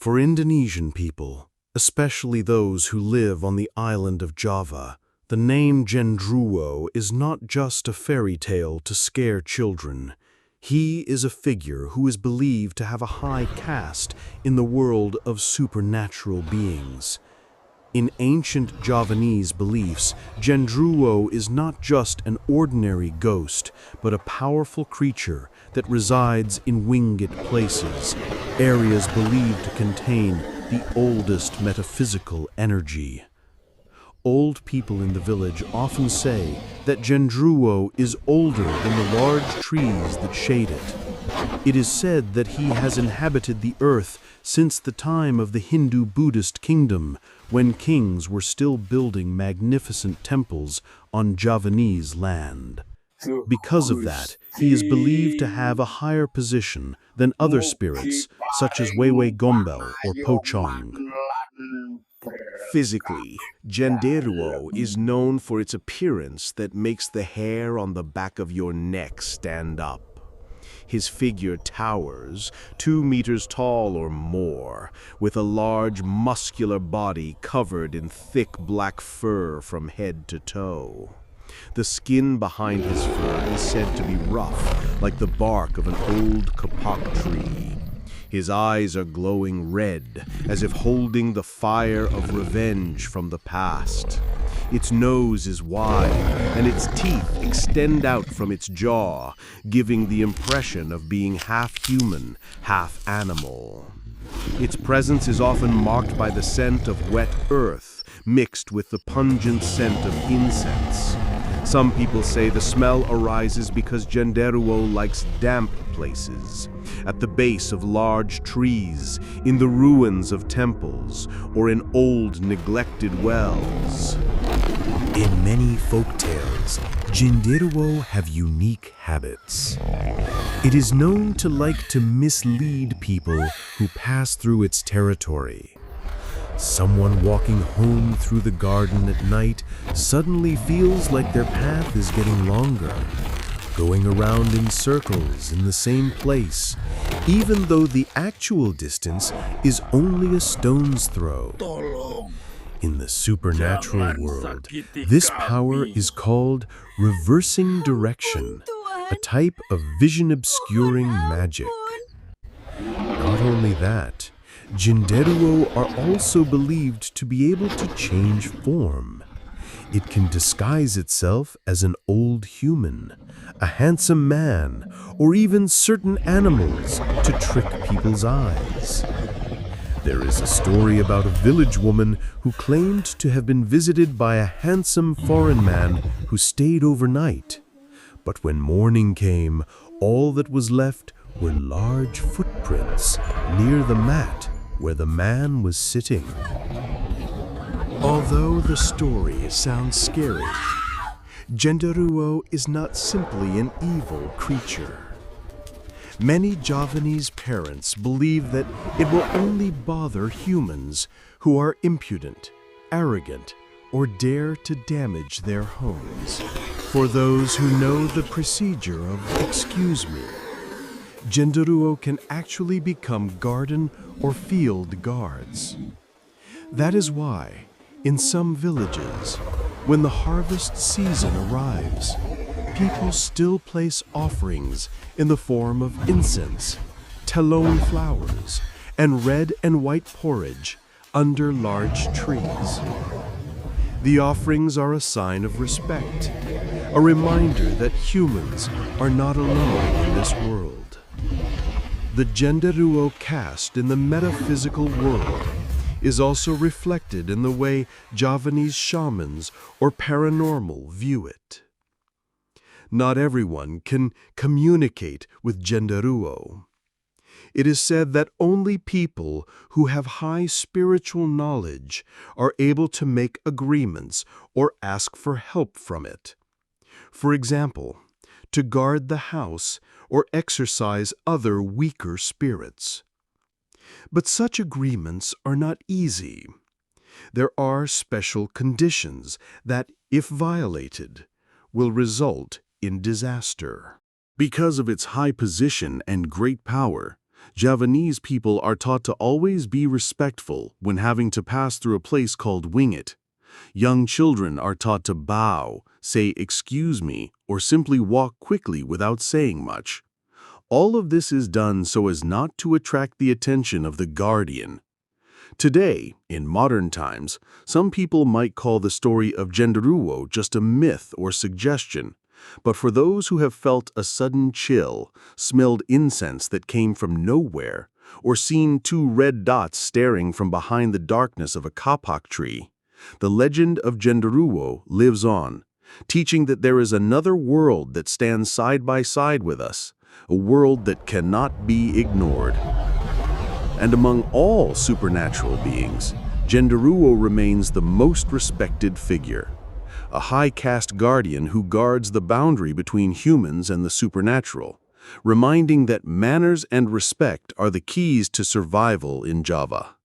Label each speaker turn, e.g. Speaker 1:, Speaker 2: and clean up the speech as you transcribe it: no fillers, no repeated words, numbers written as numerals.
Speaker 1: For Indonesian people, especially those who live on the island of Java, the name Genderuwo is not just a fairy tale to scare children. He is a figure who is believed to have a high caste in the world of supernatural beings. In ancient Javanese beliefs, Genderuwo is not just an ordinary ghost, but a powerful creature that resides in winged places, areas believed to contain the oldest metaphysical energy. Old people in the village often say that Genderuwo is older than the large trees that shade it. It is said that he has inhabited the earth since the time of the Hindu-Buddhist kingdom, when kings were still building magnificent temples on Javanese land. Because of that, he is believed to have a higher position than other spirits, such as Wewe Gombel or Pocong.
Speaker 2: Physically, Genderuwo is known for its appearance that makes the hair on the back of your neck stand up. His figure towers, 2 meters tall or more, with a large muscular body covered in thick black fur from head to toe. The skin behind his fur is said to be rough, like the bark of an old kapok tree. His eyes are glowing red, as if holding the fire of revenge from the past. Its nose is wide, and its teeth extend out from its jaw, giving the impression of being half human, half animal. Its presence is often marked by the scent of wet earth, mixed with the pungent scent of incense. Some people say the smell arises because Genderuwo likes damp places, at the base of large trees, in the ruins of temples, or in old neglected wells.
Speaker 3: In many folk tales, Genderuwo have unique habits. It is known to like to mislead people who pass through its territory. Someone walking home through the garden at night suddenly feels like their path is getting longer, going around in circles in the same place, even though the actual distance is only a stone's throw. In the supernatural world, this power is called reversing direction, a type of vision-obscuring magic. Not only that, Genderuwo are also believed to be able to change form. It can disguise itself as an old human, a handsome man, or even certain animals to trick people's eyes. There is a story about a village woman who claimed to have been visited by a handsome foreign man who stayed overnight. But when morning came, all that was left were large footprints near the mat where the man was sitting.
Speaker 1: Although the story sounds scary, Genderuwo is not simply an evil creature. Many Javanese parents believe that it will only bother humans who are impudent, arrogant, or dare to damage their homes. For those who know the procedure of "excuse me," Genderuwo can actually become garden or field guards. That is why, in some villages, when the harvest season arrives, people still place offerings in the form of incense, talon flowers, and red and white porridge under large trees. The offerings are a sign of respect, a reminder that humans are not alone in this world. The Genderuwo caste in the metaphysical world is also reflected in the way Javanese shamans or paranormal view it. Not everyone can communicate with Genderuwo. It is said that only people who have high spiritual knowledge are able to make agreements or ask for help from it. For example, to guard the house or exorcise other weaker spirits. But such agreements are not easy. There are special conditions that, if violated, will result in disaster. Because of its high position and great power,
Speaker 3: Javanese people are taught to always be respectful when having to pass through a place called Wingit. Young children are taught to bow, say excuse me, or simply walk quickly without saying much. All of this is done so as not to attract the attention of the guardian. Today, in modern times, some people might call the story of Genderuwo just a myth or suggestion. But for those who have felt a sudden chill, smelled incense that came from nowhere, or seen two red dots staring from behind the darkness of a kapok tree, the legend of Genderuwo lives on, teaching that there is another world that stands side by side with us, a world that cannot be ignored. And among all supernatural beings, Genderuwo remains the most respected figure, a high caste guardian who guards the boundary between humans and the supernatural, reminding that manners and respect are the keys to survival in Java.